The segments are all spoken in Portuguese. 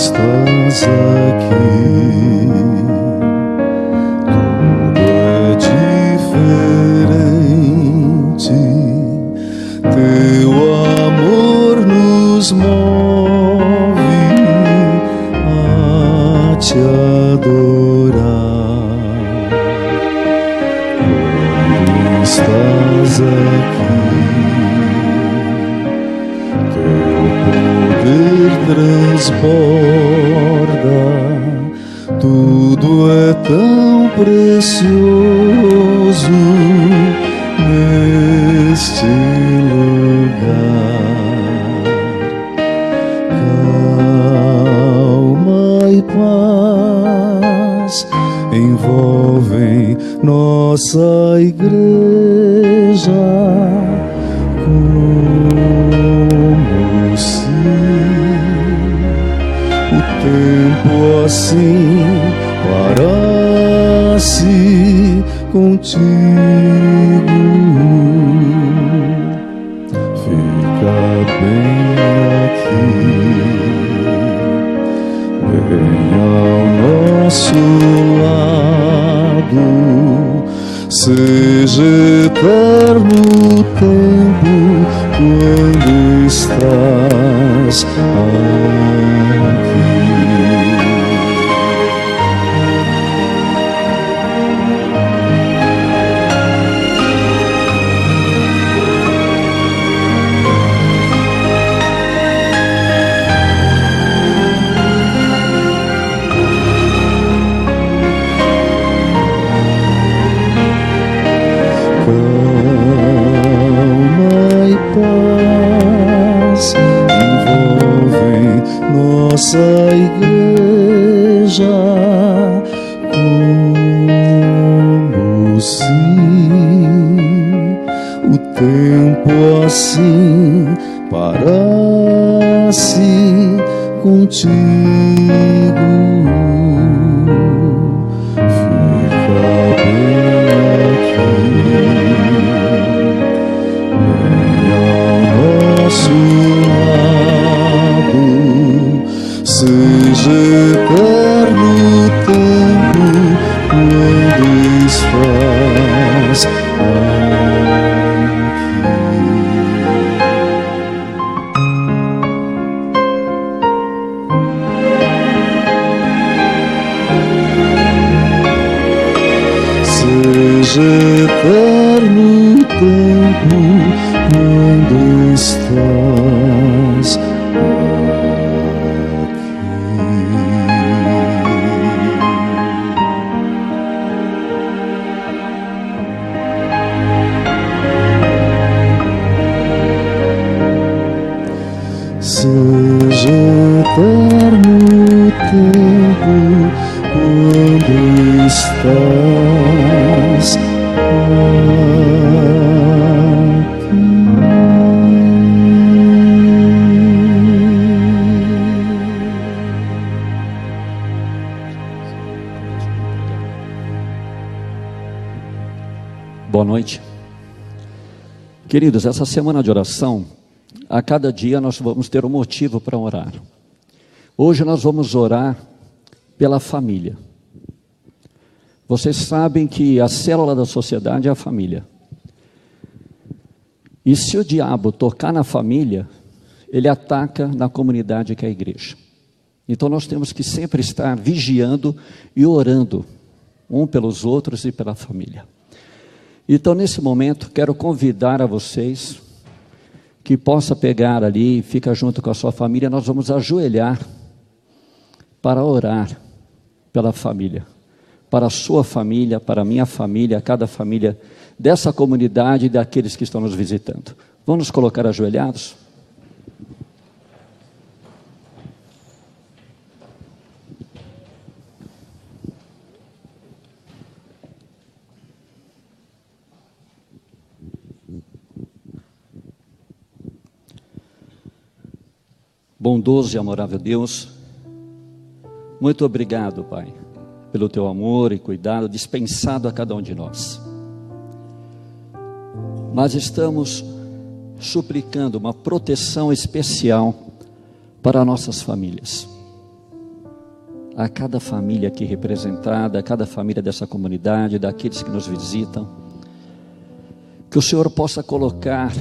estás aqui, tudo é diferente. Teu amor nos move a te adorar. Quando estás aqui, teu poder transborda, tudo é tão precioso neste lugar. Calma e paz envolvem nossa igreja, como se o tempo assim parasse contigo. Fica bem aqui, bem ao nosso lado, seja eterno o tempo quando estás aqui. Nossa igreja, como se o tempo assim parasse contigo. Fica bem aqui, bem ao nosso lado, seja eterno o tempo quando estás aqui. Seja eterno o tempo quando estás aqui. Seja eterno o tempo quando estás Boa noite. Queridos, essa semana de oração, a cada dia nós vamos ter um motivo para orar. Hoje nós vamos orar pela família. Vocês sabem que a célula da sociedade é a família. E se o diabo tocar na família, ele ataca na comunidade que é a igreja. Então nós temos que sempre estar vigiando e orando, um pelos outros e pela família. Então nesse momento quero convidar a vocês que possa pegar ali, fica junto com a sua família, nós vamos ajoelhar para orar pela família, para a sua família, para a minha família, cada família dessa comunidade e daqueles que estão nos visitando. Vamos nos colocar ajoelhados? Bondoso e amorável Deus, muito obrigado, Pai, pelo Teu amor e cuidado dispensado a cada um de nós. Mas estamos suplicando uma proteção especial para nossas famílias. a cada família aqui representada, a cada família dessa comunidade, daqueles que nos visitam. Que o Senhor possa colocar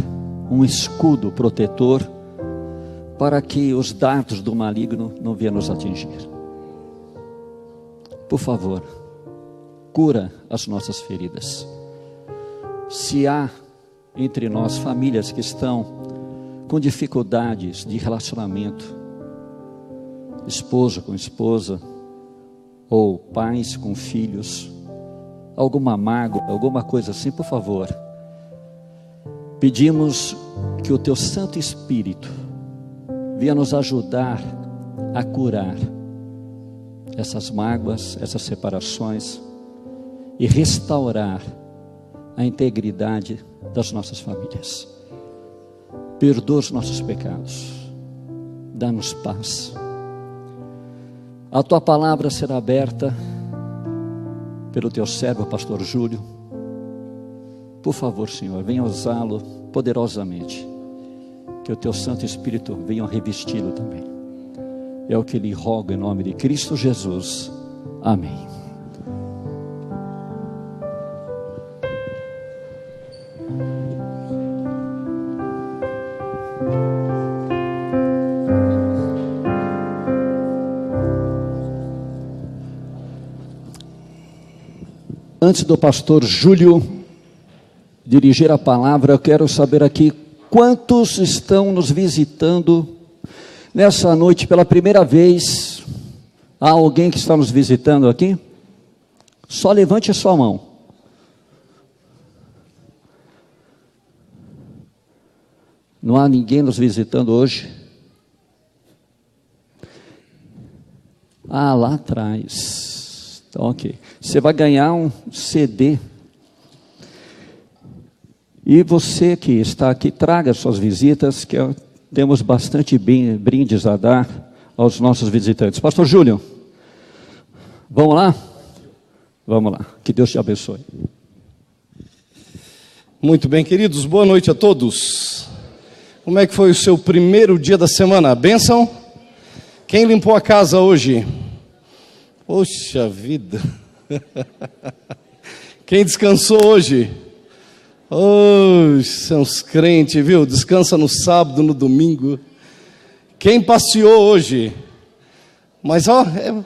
um escudo protetor para que os dardos do maligno não venham nos atingir. Por favor, cura as nossas feridas. Se há entre nós famílias que estão com dificuldades de relacionamento, esposo com esposa, ou pais com filhos, alguma mágoa, alguma coisa assim, por favor, pedimos que o Teu Santo Espírito venha nos ajudar a curar essas mágoas, essas separações e restaurar a integridade das nossas famílias. Perdoa os nossos pecados, dá-nos paz. A Tua palavra será aberta pelo Teu servo, pastor Júlio. Por favor, Senhor, venha usá-lo poderosamente, que o Teu Santo Espírito venha revesti-lo também. É o que lhe rogo em nome de Cristo Jesus. Amém. Antes do pastor Júlio dirigir a palavra, eu quero saber aqui quantos estão nos visitando nessa noite pela primeira vez. Há alguém que está nos visitando aqui? Só levante a sua mão. Não há ninguém nos visitando hoje? Ah, lá atrás. Então, ok. Você vai ganhar um CD. E você que está aqui, traga suas visitas, que temos bastante brindes a dar aos nossos visitantes. Pastor Júlio, vamos lá? Vamos lá. Que Deus te abençoe. Muito bem, queridos. Boa noite a todos. Como é que foi o seu primeiro dia da semana? Bênção? Quem limpou a casa hoje? Poxa vida. Quem descansou hoje? São os crentes, viu? Descansa no sábado, no domingo. Quem passeou hoje? Mas eu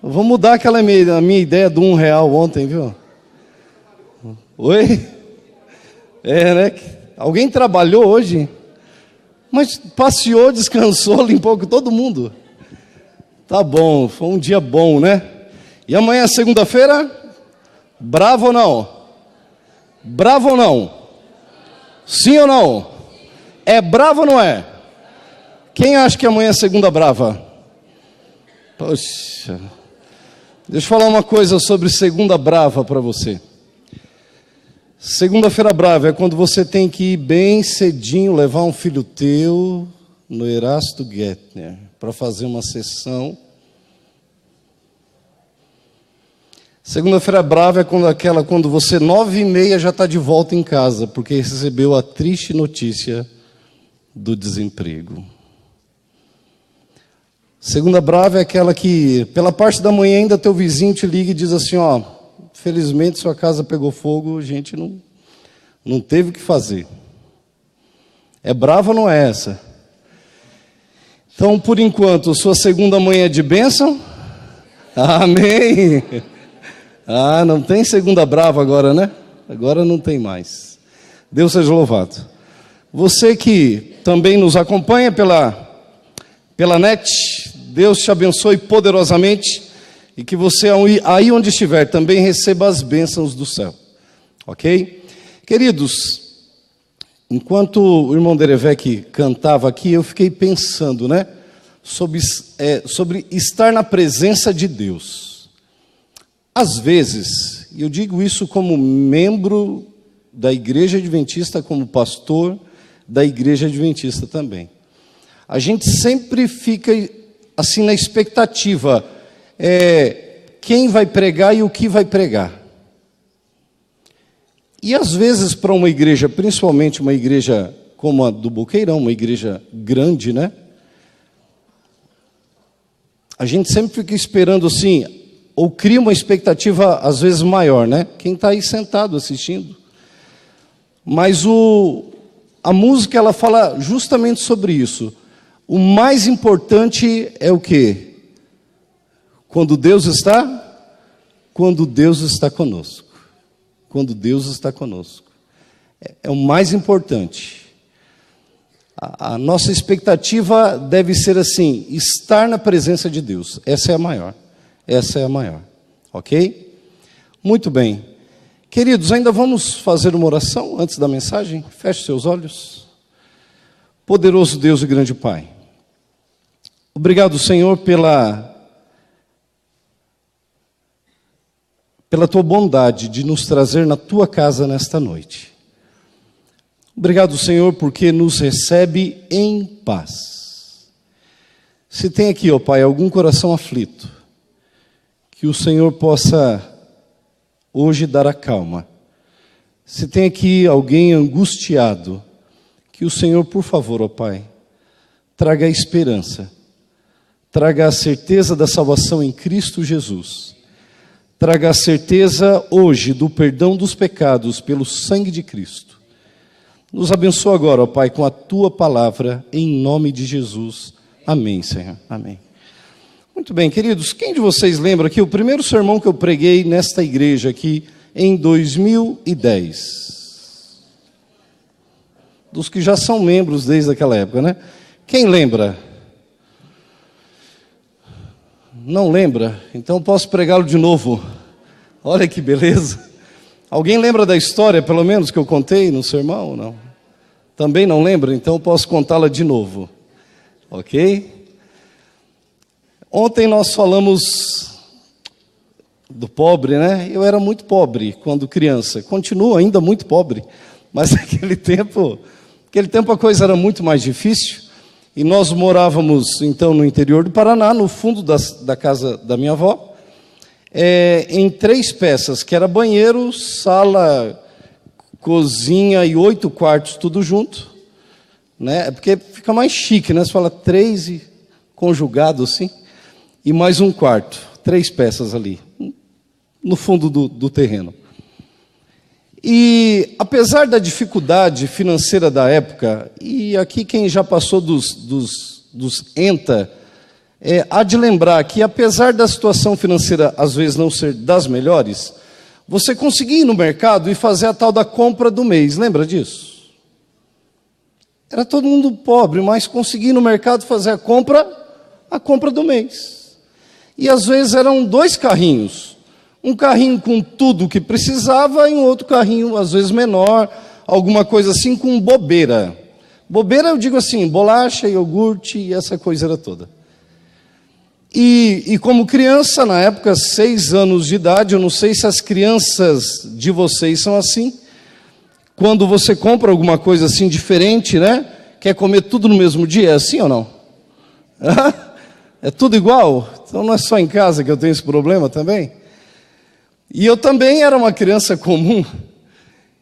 vou mudar a minha ideia do R$1 ontem, viu? Oi? Né? Alguém trabalhou hoje? Mas passeou, descansou, limpou com todo mundo. Tá bom, foi um dia bom, né? E amanhã, segunda-feira? Bravo ou não? Bravo ou não? Sim ou não? É bravo ou não é? Quem acha que amanhã é segunda brava? Poxa. Deixa eu falar uma coisa sobre segunda brava para você. Segunda-feira brava é quando você tem que ir bem cedinho levar um filho teu no Erasto Gettner para fazer uma sessão. Segunda-feira brava é quando você 9h30 já está de volta em casa, porque recebeu a triste notícia do desemprego. Segunda brava é aquela que, pela parte da manhã, ainda teu vizinho te liga e diz assim, felizmente sua casa pegou fogo, a gente não teve o que fazer. É brava ou não é essa? Então, por enquanto, sua segunda manhã é de bênção? Amém! Não tem segunda brava agora, né? Agora não tem mais. Deus seja louvado. Você que também nos acompanha pela net, Deus te abençoe poderosamente e que você, aí onde estiver, também receba as bênçãos do céu. Ok? Queridos, enquanto o irmão Derevec cantava aqui, eu fiquei pensando, né? Sobre estar na presença de Deus. Às vezes, e eu digo isso como membro da Igreja Adventista, como pastor da Igreja Adventista também. A gente sempre fica assim na expectativa, quem vai pregar e o que vai pregar. E às vezes para uma igreja, principalmente uma igreja como a do Boqueirão, uma igreja grande, né? a gente sempre fica esperando assim, ou cria uma expectativa às vezes maior, né? Quem está aí sentado assistindo. Mas a música, ela fala justamente sobre isso. O mais importante é o quê? Quando Deus está? Quando Deus está conosco. Quando Deus está conosco. É o mais importante. A nossa expectativa deve ser assim, estar na presença de Deus. Essa é a maior. Essa é a maior. Ok? Muito bem. Queridos, ainda vamos fazer uma oração antes da mensagem? Feche seus olhos. Poderoso Deus e grande Pai. Obrigado, Senhor, pela tua bondade de nos trazer na tua casa nesta noite. Obrigado, Senhor, porque nos recebe em paz. Se tem aqui, ó Pai, algum coração aflito, que o Senhor possa hoje dar a calma. Se tem aqui alguém angustiado, que o Senhor, por favor, ó Pai, traga a esperança, traga a certeza da salvação em Cristo Jesus, traga a certeza hoje do perdão dos pecados pelo sangue de Cristo. Nos abençoa agora, ó Pai, com a Tua palavra, em nome de Jesus. Amém, Senhor. Amém. Muito bem, queridos, quem de vocês lembra que o primeiro sermão que eu preguei nesta igreja aqui, em 2010? Dos que já são membros desde aquela época, né? Quem lembra? Não lembra? Então posso pregá-lo de novo. Olha que beleza. Alguém lembra da história, pelo menos, que eu contei no sermão ou não? Também não lembra? Então posso contá-la de novo. Ok? Ontem nós falamos do pobre, né? Eu era muito pobre quando criança. Continuo ainda muito pobre. Mas naquele tempo a coisa era muito mais difícil. E nós morávamos, então, no interior do Paraná, no fundo da casa da minha avó. Em 3 peças, que era banheiro, sala, cozinha e 8 quartos, tudo junto, né? Porque fica mais chique, né? Você fala 3 e conjugado assim, e mais um quarto, 3 peças ali, no fundo do terreno. E apesar da dificuldade financeira da época, e aqui quem já passou dos ENTA, há de lembrar que, apesar da situação financeira às vezes não ser das melhores, você conseguia ir no mercado e fazer a tal da compra do mês. Lembra disso? Era todo mundo pobre, mas conseguia ir no mercado fazer a compra do mês. E às vezes eram 2 carrinhos. Um carrinho com tudo o que precisava e um outro carrinho, às vezes menor, alguma coisa assim com bobeira. Bobeira eu digo assim, bolacha, iogurte e essa coisa era toda. E como criança, na época, 6 anos de idade, eu não sei se as crianças de vocês são assim, quando você compra alguma coisa assim diferente, né? Quer comer tudo no mesmo dia, é assim ou não? É tudo igual? Então não é só em casa que eu tenho esse problema também? E eu também era uma criança comum,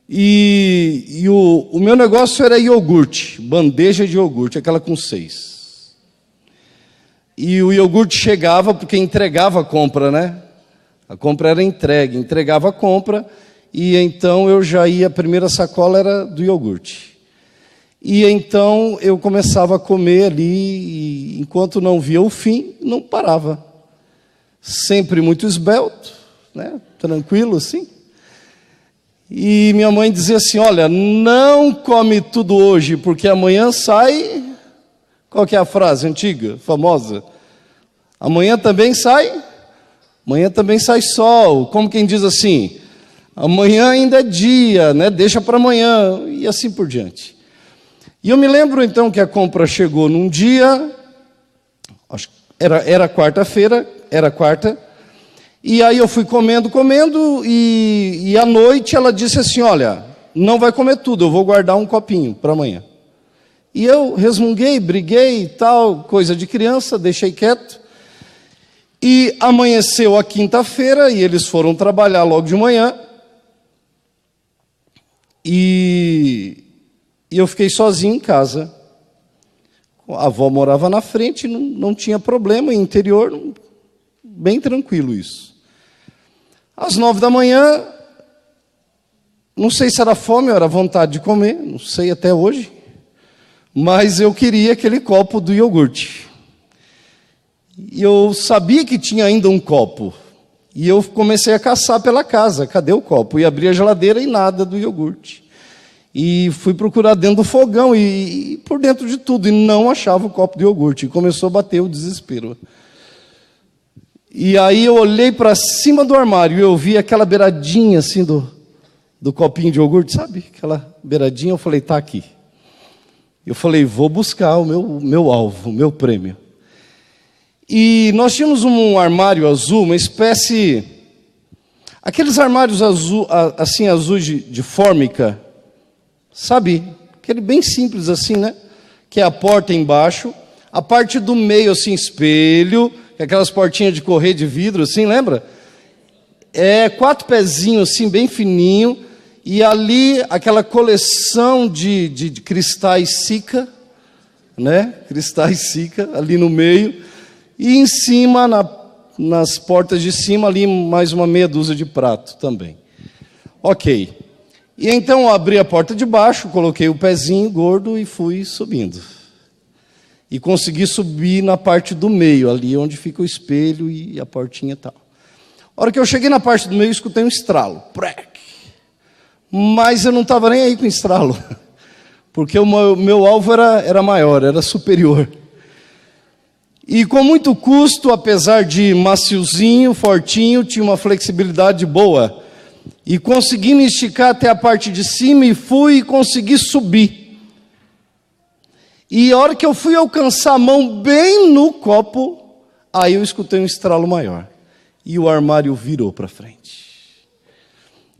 e o meu negócio era iogurte, bandeja de iogurte, aquela com 6. E o iogurte chegava porque entregava a compra, né? A compra era entregue, entregava a compra, e então eu já ia, a primeira sacola era do iogurte. E então eu começava a comer ali, e enquanto não via o fim, não parava. Sempre muito esbelto, né? Tranquilo assim. E minha mãe dizia assim, olha, não come tudo hoje, porque amanhã sai... Qual que é a frase antiga, famosa? Amanhã também sai sol. Como quem diz assim, amanhã ainda é dia, né? Deixa para amanhã, e assim por diante. E eu me lembro então que a compra chegou num dia, acho que era quarta-feira, era quarta, e aí eu fui comendo, e à noite ela disse assim, olha, não vai comer tudo, eu vou guardar um copinho para amanhã. E eu resmunguei, briguei e tal, coisa de criança, deixei quieto. E amanheceu a quinta-feira e eles foram trabalhar logo de manhã. E eu fiquei sozinho em casa, A avó morava na frente, não tinha problema, interior, bem tranquilo isso. Às 9 da manhã, não sei se era fome ou era vontade de comer, não sei até hoje, mas eu queria aquele copo do iogurte. E eu sabia que tinha ainda um copo, e eu comecei a caçar pela casa, cadê o copo? E abri a geladeira e nada do iogurte. E fui procurar dentro do fogão e por dentro de tudo, e não achava o copo de iogurte. E começou a bater o desespero. E aí eu olhei para cima do armário e eu vi aquela beiradinha assim do copinho de iogurte, sabe? Aquela beiradinha, eu falei, tá aqui. Eu falei, vou buscar o meu alvo, o meu prêmio. E nós tínhamos um armário azul, uma espécie... Aqueles armários azul, assim, azuis de fórmica, sabe? Aquele bem simples assim, né? Que é a porta embaixo, a parte do meio assim, espelho, aquelas portinhas de correr de vidro assim, lembra? 4 pezinhos assim, bem fininho, e ali aquela coleção de cristais Sika, né? Cristais Sika, ali no meio, e em cima, nas portas de cima, ali mais uma meia dúzia de prato também. Ok. E então eu abri a porta de baixo, coloquei o pezinho gordo e fui subindo. E consegui subir na parte do meio, ali onde fica o espelho e a portinha e tal. A hora que eu cheguei na parte do meio, escutei um estralo. Prec! Mas eu não estava nem aí com o estralo, porque o meu alvo era maior, era superior. E com muito custo, apesar de maciozinho, fortinho, tinha uma flexibilidade boa. E consegui me esticar até a parte de cima e fui e consegui subir. E a hora que eu fui alcançar a mão bem no copo, aí eu escutei um estralo maior. E o armário virou para frente.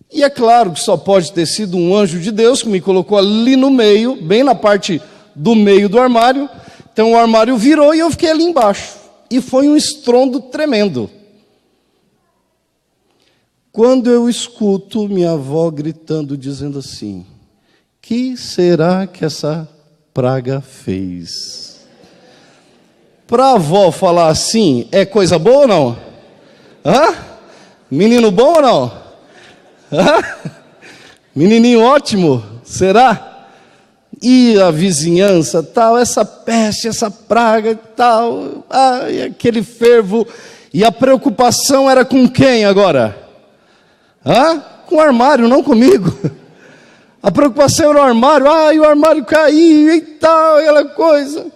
E é claro que só pode ter sido um anjo de Deus que me colocou ali no meio, bem na parte do meio do armário. Então o armário virou e eu fiquei ali embaixo. E foi um estrondo tremendo. Quando eu escuto minha avó gritando, dizendo assim, que será que essa praga fez? Para a avó falar assim, é coisa boa ou não? Hã? Menino bom ou não? Hã? Menininho ótimo, será? E a vizinhança, tal, essa peste, essa praga e tal, aquele fervo. E a preocupação era com quem agora? Com o armário, não comigo. A preocupação era o armário. E o armário caiu e tal, aquela coisa.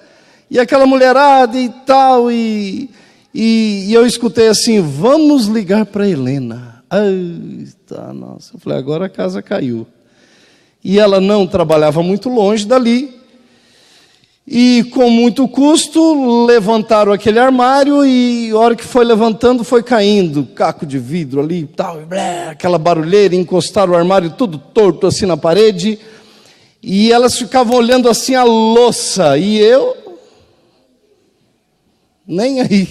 E aquela mulherada e tal. E eu escutei assim, vamos ligar para Helena. Nossa, eu falei, agora a casa caiu. E ela não trabalhava muito longe dali. E com muito custo, levantaram aquele armário e a hora que foi levantando, foi caindo, caco de vidro ali, tal, aquela barulheira, encostaram o armário tudo torto assim na parede, e elas ficavam olhando assim a louça, e eu, nem aí.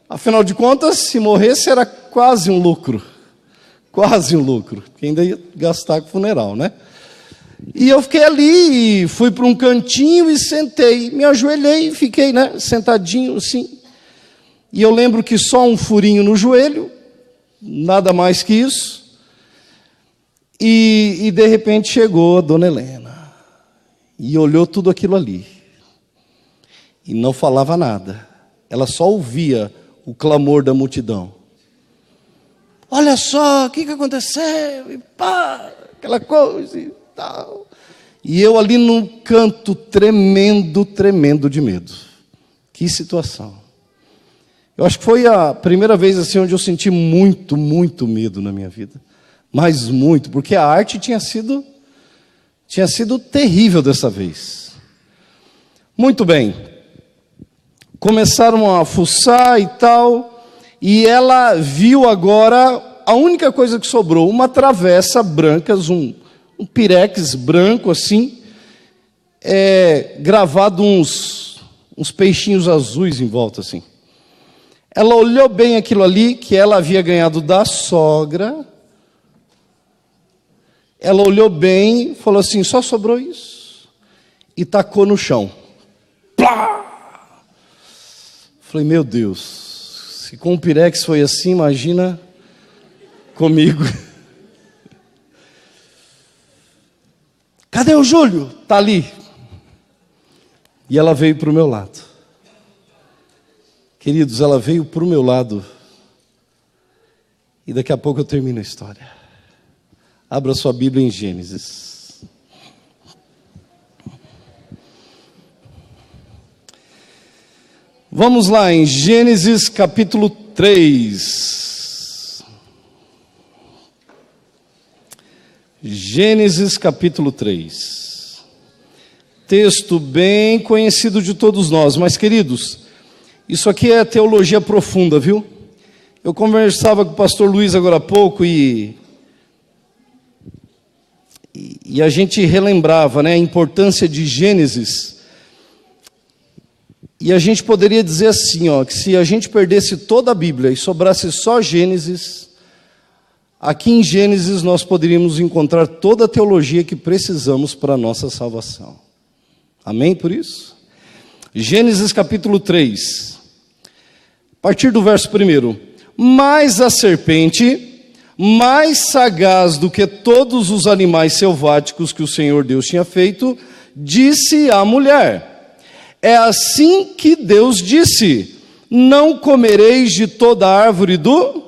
Afinal de contas, se morresse era quase um lucro, porque ainda ia gastar com funeral, né? E eu fiquei ali, fui para um cantinho e sentei, me ajoelhei e fiquei, né, sentadinho assim. E eu lembro que só um furinho no joelho, nada mais que isso. E de repente chegou a dona Helena e olhou tudo aquilo ali. E não falava nada, ela só ouvia o clamor da multidão. Olha só, o que aconteceu? E pá, aquela coisa e tal. E eu ali num canto tremendo de medo. Que situação. Eu acho que foi a primeira vez assim onde eu senti muito medo na minha vida. Mas muito, porque a arte tinha sido terrível dessa vez. Muito bem. Começaram a fuçar e tal, e ela viu agora a única coisa que sobrou, uma travessa branca, um pirex branco assim, gravado uns peixinhos azuis em volta assim. Ela olhou bem aquilo ali, que ela havia ganhado da sogra. Ela olhou bem, falou assim, só sobrou isso. E tacou no chão. Falei, meu Deus, se com o Pirex foi assim, imagina comigo. Cadê o Júlio? Está ali. E ela veio para o meu lado. Queridos, ela veio para o meu lado. E daqui a pouco eu termino a história. Abra sua Bíblia em Gênesis. Vamos lá, em Gênesis capítulo 3. Gênesis capítulo 3. Texto bem conhecido de todos nós, mas queridos, isso aqui é teologia profunda, viu? Eu conversava com o pastor Luiz agora há pouco e a gente relembrava, né, a importância de Gênesis. E a gente poderia dizer assim, ó, que se a gente perdesse toda a Bíblia e sobrasse só Gênesis, aqui em Gênesis nós poderíamos encontrar toda a teologia que precisamos para a nossa salvação. Amém por isso? Gênesis capítulo 3, a partir do verso 1. Mas a serpente, mais sagaz do que todos os animais selváticos que o Senhor Deus tinha feito, disse à mulher: é assim que Deus disse: não comereis de toda a árvore do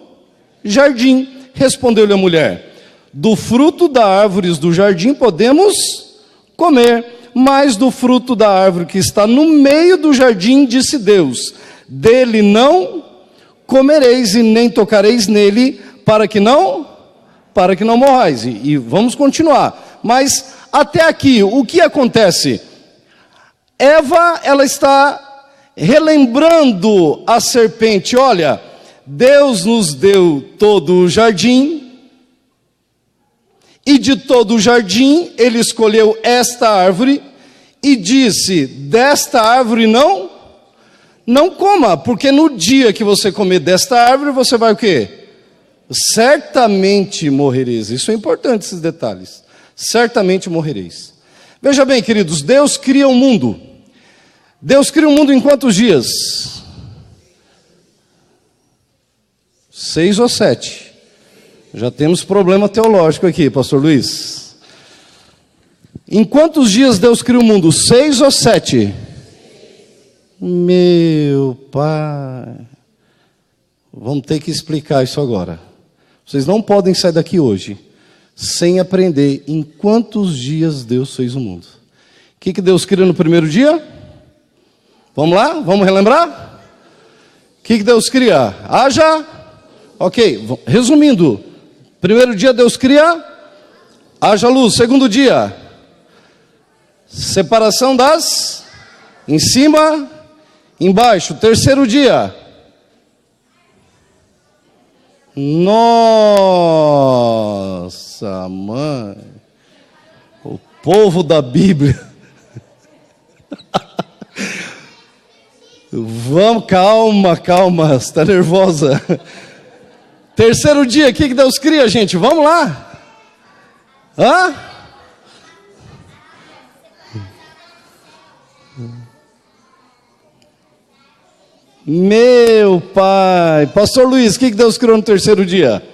jardim. Respondeu-lhe a mulher: do fruto das árvores do jardim podemos comer, mas do fruto da árvore que está no meio do jardim, disse Deus: dele não comereis e nem tocareis nele, para que não morrais. E vamos continuar. Mas até aqui, o que acontece? Eva, ela está relembrando a serpente: olha, Deus nos deu todo o jardim, e de todo o jardim Ele escolheu esta árvore, e disse: desta árvore não coma, porque no dia que você comer desta árvore, você vai o quê? Certamente morrereis. Isso é importante, esses detalhes. Certamente morrereis. Veja bem, queridos, Deus cria o mundo. Deus cria o mundo em quantos dias? 6 ou 7. Já temos problema teológico aqui, pastor Luiz. Em quantos dias Deus cria o mundo? 6 ou 7? Meu pai. Vamos ter que explicar isso agora. Vocês não podem sair daqui hoje sem aprender em quantos dias Deus fez o mundo. O que Deus criou no primeiro dia? Vamos lá? Vamos relembrar? O que Deus cria? Haja? Ok, resumindo. Primeiro dia Deus cria, haja luz. Segundo dia, separação das, em cima, embaixo. Terceiro dia, nossa mãe, o povo da Bíblia. Vamos, calma, você está nervosa. Terceiro dia, o que Deus cria, gente? Vamos lá. Hã? Meu pai. Pastor Luiz, o que Deus criou no terceiro dia?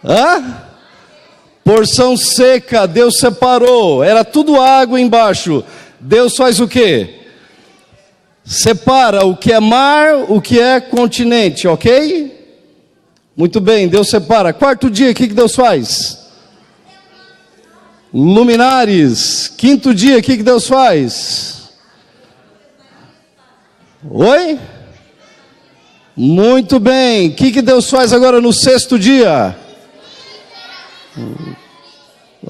Hã? Porção seca, Deus separou. Era tudo água embaixo. Deus faz o quê? Separa o que é mar, o que é continente, ok? Muito bem, Deus separa. Quarto dia, o que Deus faz? Luminares. Quinto dia, o que Deus faz? Oi? Muito bem. O que Deus faz agora no sexto dia?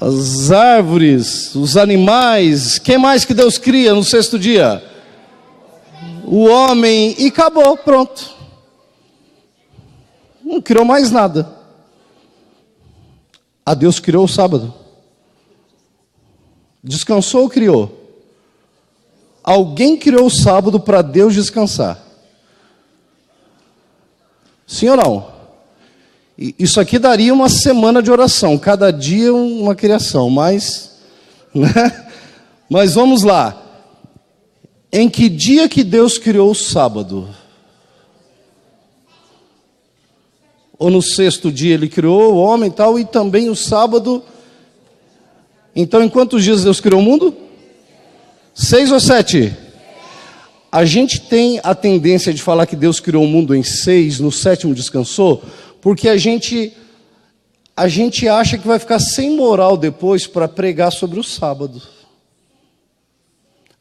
As árvores, os animais. Quem mais que Deus cria no sexto dia? O homem. E acabou, pronto. Não criou mais nada. A Deus criou o sábado. Descansou ou criou? Alguém criou o sábado para Deus descansar. Sim ou não? Isso aqui daria uma semana de oração. Cada dia uma criação. Mas, né? Mas vamos lá. Em que dia que Deus criou o sábado? Ou no sexto dia ele criou o homem e tal, e também o sábado. Então, em quantos dias Deus criou o mundo? 6 ou 7? A gente tem a tendência de falar que Deus criou o mundo em 6, no 7º descansou, porque a gente acha que vai ficar sem moral depois para pregar sobre o sábado.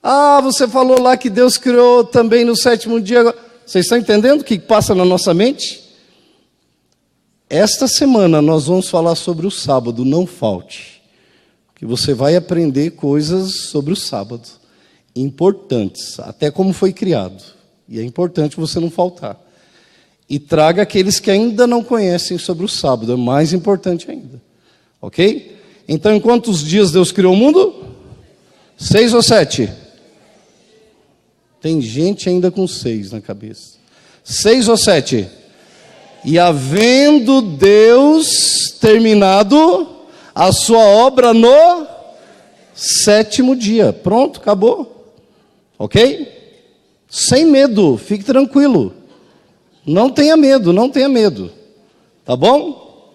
Ah, você falou lá que Deus criou também no 7º dia. Vocês estão entendendo o que passa na nossa mente? Esta semana nós vamos falar sobre o sábado, não falte. Que você vai aprender coisas sobre o sábado. Importantes, até como foi criado. E é importante você não faltar. E traga aqueles que ainda não conhecem sobre o sábado, é mais importante ainda. Ok? Então, em quantos dias Deus criou o mundo? 6 ou 7? Tem gente ainda com 6 na cabeça. 6 ou 7? E havendo Deus terminado a sua obra no 7º dia. Pronto, acabou. Ok? Sem medo, fique tranquilo. Não tenha medo, não tenha medo. Tá bom?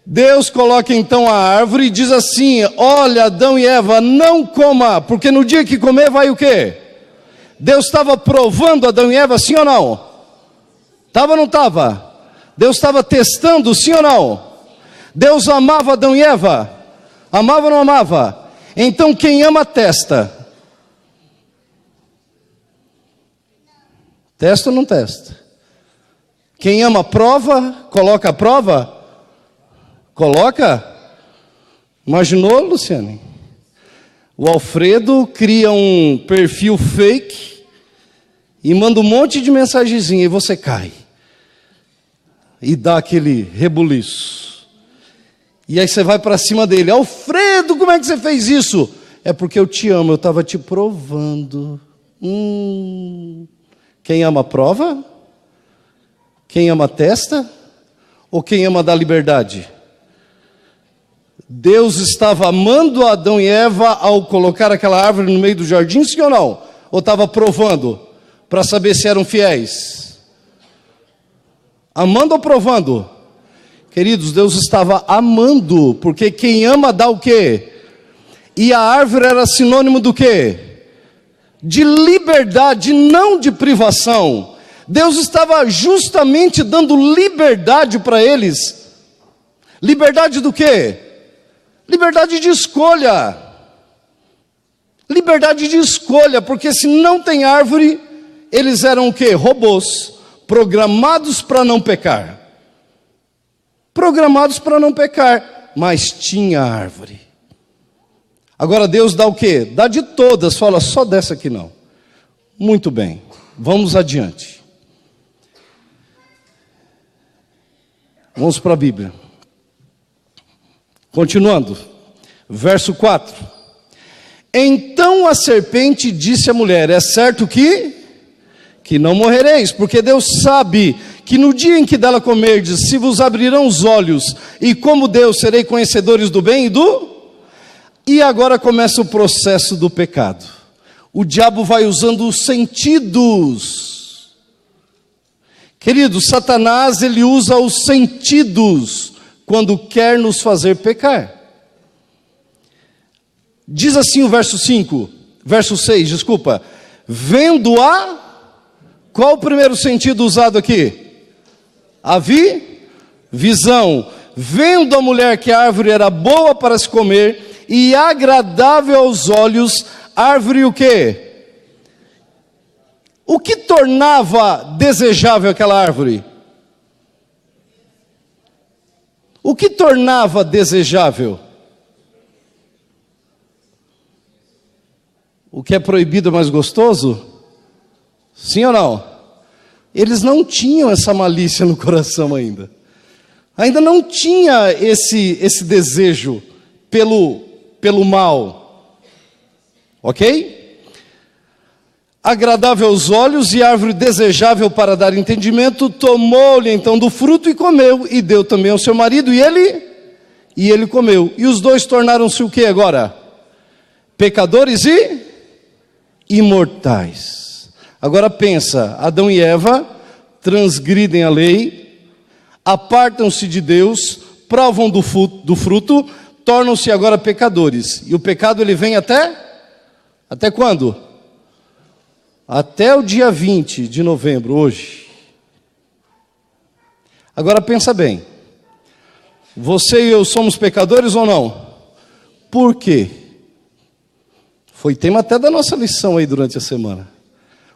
Deus coloca então a árvore e diz assim: olha, Adão e Eva, não coma, porque no dia que comer vai o quê? Deus estava provando Adão e Eva, sim ou não? Estava ou não estava? Deus estava testando, sim ou não? Deus amava Adão e Eva? Amava ou não amava? Então quem ama testa. Testa ou não testa? Quem ama prova, coloca a prova? Coloca? Imaginou, Luciane? O Alfredo cria um perfil fake e manda um monte de mensagenzinha e você cai. E dá aquele rebuliço. E aí você vai para cima dele: Alfredo, como é que você fez isso? É porque eu te amo, eu estava te provando. Quem ama prova? Quem ama testa? Ou quem ama dá liberdade? Deus estava amando Adão e Eva ao colocar aquela árvore no meio do jardim, sim ou não? Ou estava provando para saber se eram fiéis? Amando ou provando? Queridos, Deus estava amando, porque quem ama dá o quê? E a árvore era sinônimo do quê? De liberdade, não de privação. Deus estava justamente dando liberdade para eles. Liberdade do quê? Liberdade de escolha. Liberdade de escolha, porque se não tem árvore, eles eram o quê? Robôs, programados para não pecar. Programados para não pecar, mas tinha árvore. Agora Deus dá o quê? Dá de todas, fala só dessa aqui não. Muito bem, vamos adiante. Vamos para a Bíblia. Continuando, verso 4. Então a serpente disse à mulher: é certo que não morrereis, porque Deus sabe que no dia em que dela comerdes, se vos abrirão os olhos, e como Deus serei conhecedores do bem e do... E agora começa o processo do pecado. O diabo vai usando os sentidos. Querido, Satanás, ele usa os sentidos quando quer nos fazer pecar. Diz assim o verso 6, desculpa. Vendo a... Qual o primeiro sentido usado aqui? A visão. Vendo a mulher que a árvore era boa para se comer e agradável aos olhos, árvore o quê? O que tornava desejável aquela árvore? O que tornava desejável? O que é proibido é mais gostoso? Sim ou não? Eles não tinham essa malícia no coração ainda. Ainda não tinha esse desejo pelo mal. Ok? Agradável aos olhos e árvore desejável para dar entendimento, tomou-lhe então do fruto e comeu, e deu também ao seu marido, e ele comeu. E os dois tornaram-se o que agora? Pecadores imortais. Agora pensa, Adão e Eva transgridem a lei, apartam-se de Deus, provam do fruto, tornam-se agora pecadores. E o pecado ele vem até quando? Até o dia 20 de novembro, hoje. Agora pensa bem, você e eu somos pecadores ou não? Por quê? Foi tema até da nossa lição aí durante a semana.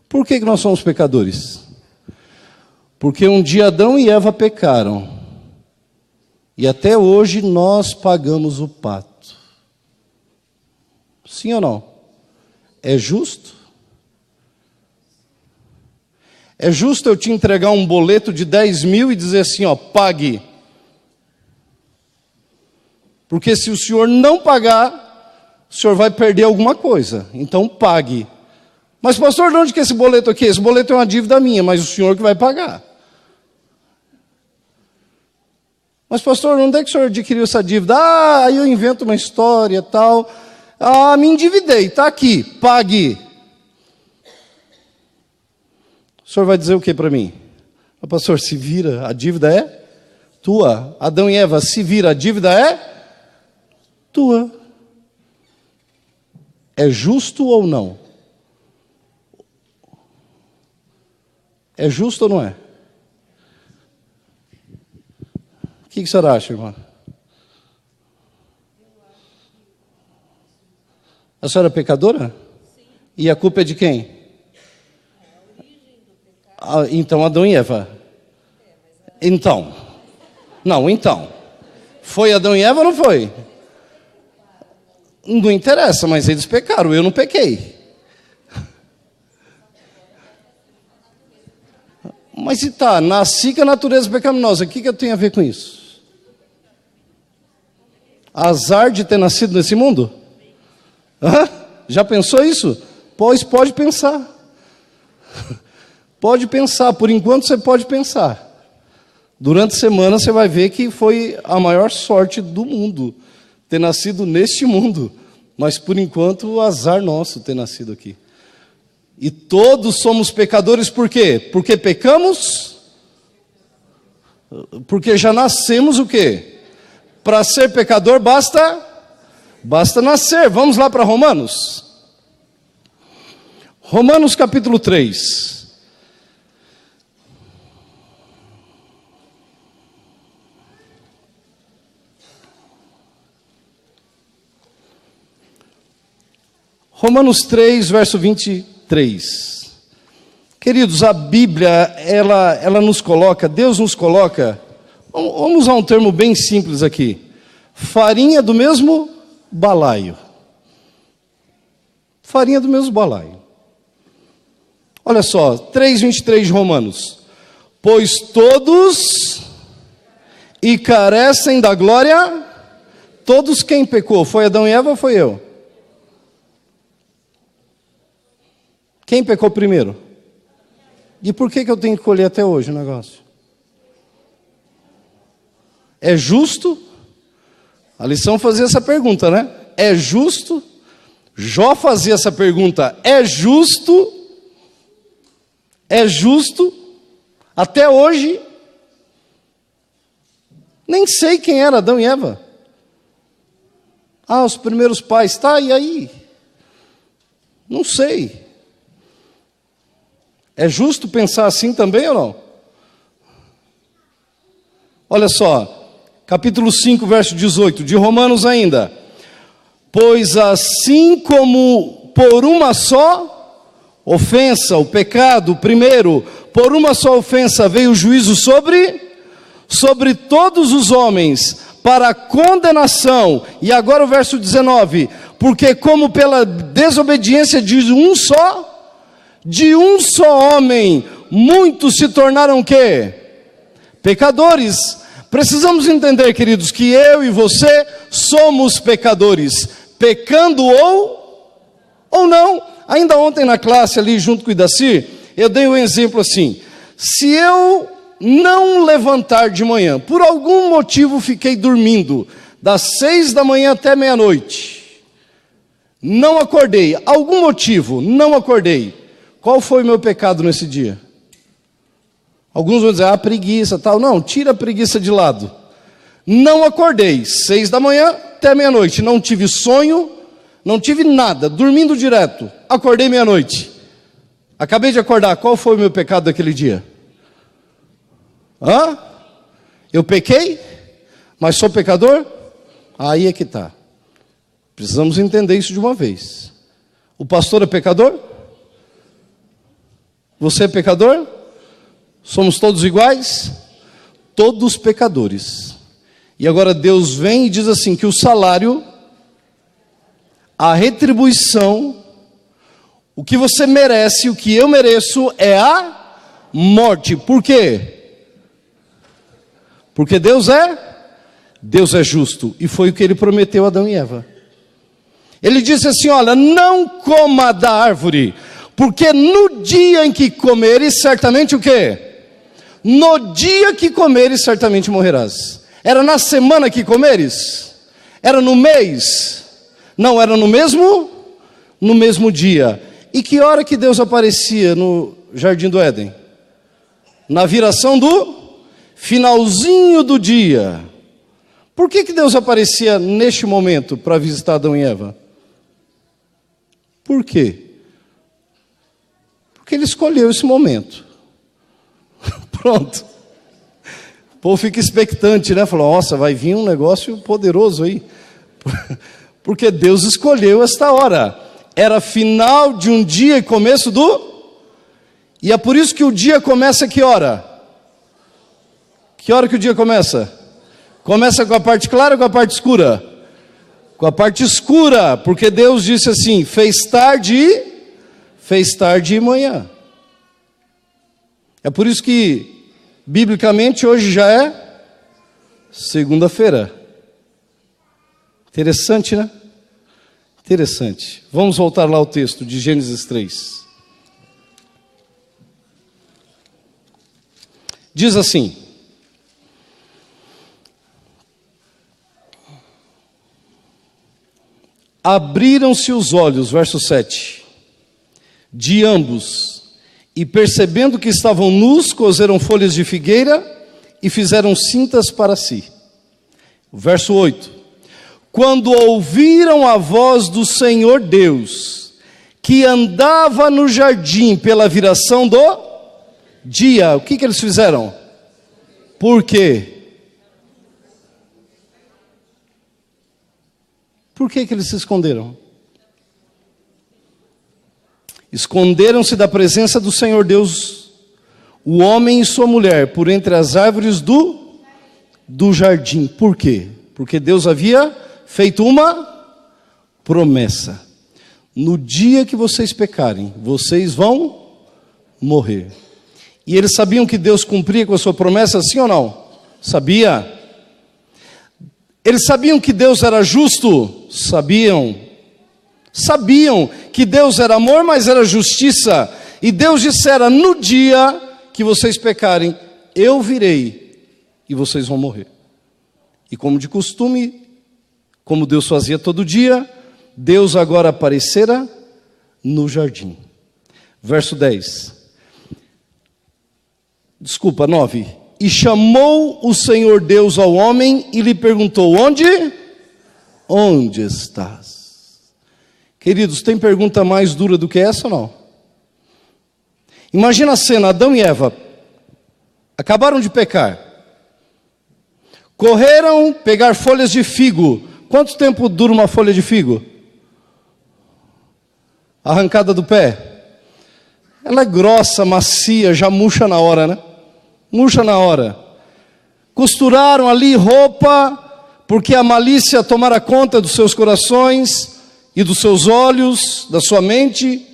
Por que nós somos pecadores? Porque um dia Adão e Eva pecaram. E até hoje nós pagamos o pato. Sim ou não? É justo? É justo eu te entregar um boleto de 10 mil e dizer assim, ó, pague. Porque se o senhor não pagar, o senhor vai perder alguma coisa. Então pague. Mas pastor, de onde que é esse boleto aqui? Esse boleto é uma dívida minha, mas o senhor que vai pagar. Mas pastor, onde é que o senhor adquiriu essa dívida? Ah, aí eu invento uma história tal. Ah, me endividei, está aqui, pague. O senhor vai dizer o que para mim? Ah, pastor, se vira, a dívida é tua. Adão e Eva, se vira, a dívida é tua. É justo ou não? É justo ou não é? O que a senhora acha, irmã? A senhora é pecadora? Sim. E a culpa é de quem? Ah, então, Adão e Eva. Então. Não, então. Foi Adão e Eva ou não foi? Não interessa, mas eles pecaram, eu não pequei. Mas se tá, nasci com a natureza pecaminosa, o que eu tenho a ver com isso? Azar de ter nascido nesse mundo? Hã? Já pensou isso? Pois pode pensar. Pode pensar, por enquanto você pode pensar. Durante a semana você vai ver que foi a maior sorte do mundo ter nascido neste mundo. Mas por enquanto o azar nosso ter nascido aqui. E todos somos pecadores por quê? Porque pecamos? Porque já nascemos o quê? Para ser pecador basta nascer. Vamos lá para Romanos. Romanos capítulo 3. Romanos 3, verso 23. Queridos, a Bíblia, ela nos coloca, Deus nos coloca, vamos usar um termo bem simples aqui, farinha do mesmo balaio. Farinha do mesmo balaio. Olha só, 3:23 de Romanos. Pois todos e carecem da glória, todos quem pecou? Foi Adão e Eva ou foi eu? Quem pecou primeiro? E por que eu tenho que colher até hoje o negócio? É justo? A lição fazia essa pergunta, né? É justo? Jó fazia essa pergunta. É justo? É justo? Até hoje? Nem sei quem era Adão e Eva. Ah, os primeiros pais. Tá, e aí? Não sei. É justo pensar assim também ou não? Olha só, capítulo 5, verso 18, de Romanos ainda. Pois assim como por uma só ofensa, o pecado, o primeiro, por uma só ofensa veio o juízo sobre todos os homens, para a condenação. E agora o verso 19, porque como pela desobediência de um só homem, muitos se tornaram o quê? Pecadores. Precisamos entender, queridos, que eu e você somos pecadores, pecando ou não. Ainda ontem na classe ali, junto com o Idacir, eu dei um exemplo assim, se eu não levantar de manhã, por algum motivo fiquei dormindo, das 6 da manhã até meia-noite, Não acordei. Algum motivo, não acordei. Qual foi o meu pecado nesse dia? Alguns vão dizer, preguiça, tal. Não, tira a preguiça de lado. Não acordei. 6 da manhã até meia-noite. Não tive sonho, não tive nada. Dormindo direto. Acordei meia-noite. Acabei de acordar. Qual foi o meu pecado daquele dia? Eu pequei? Mas sou pecador? Aí é que está. Precisamos entender isso de uma vez. O pastor é pecador? Você é pecador? Somos todos iguais? Todos pecadores. E agora Deus vem e diz assim, que o salário, a retribuição, o que você merece, o que eu mereço é a morte. Por quê? Porque Deus é justo. E foi o que Ele prometeu a Adão e Eva. Ele disse assim, olha, não coma da árvore, porque no dia em que comeres, certamente o quê? No dia que comeres, certamente morrerás. Era na semana que comeres? Era no mês? Não, era no mesmo dia. E que hora que Deus aparecia no Jardim do Éden? Na viração do finalzinho do dia. Por que Deus aparecia neste momento para visitar Adão e Eva? Por quê? Porque Ele escolheu esse momento. Pronto. O povo fica expectante, né? Fala, nossa, vai vir um negócio poderoso aí. Porque Deus escolheu esta hora. Era final de um dia e começo do... E é por isso que o dia começa que hora? Que hora que o dia começa? Começa com a parte clara ou com a parte escura? Com a parte escura, porque Deus disse assim, fez tarde e manhã. É por isso que, biblicamente, hoje já é segunda-feira. Interessante, né? Interessante. Vamos voltar lá ao texto de Gênesis 3. Diz assim, abriram-se os olhos, verso 7, de ambos, e percebendo que estavam nus, coseram folhas de figueira e fizeram cintas para si. Verso 8, quando ouviram a voz do Senhor Deus, que andava no jardim pela viração do dia, o que eles fizeram? Por quê? Por que eles se esconderam? Esconderam-se da presença do Senhor Deus, o homem e sua mulher, por entre as árvores do jardim. Por quê? Porque Deus havia feito uma promessa. No dia que vocês pecarem, vocês vão morrer. E eles sabiam que Deus cumpria com a sua promessa, sim ou não? Sabia? Eles sabiam que Deus era justo? Sabiam. Sabiam que Deus era amor, mas era justiça. E Deus dissera, no dia que vocês pecarem, eu virei e vocês vão morrer. E como de costume, como Deus fazia todo dia, Deus agora aparecera no jardim. Verso 10. Desculpa, 9. E chamou o Senhor Deus ao homem e lhe perguntou, onde estás? Queridos, tem pergunta mais dura do que essa ou não? Imagina a cena, Adão e Eva acabaram de pecar, correram pegar folhas de figo. Quanto tempo dura uma folha de figo? Arrancada do pé. Ela é grossa, macia, já murcha na hora, né? Murcha na hora. Costuraram ali roupa, porque a malícia tomara conta dos seus corações e dos seus olhos, da sua mente.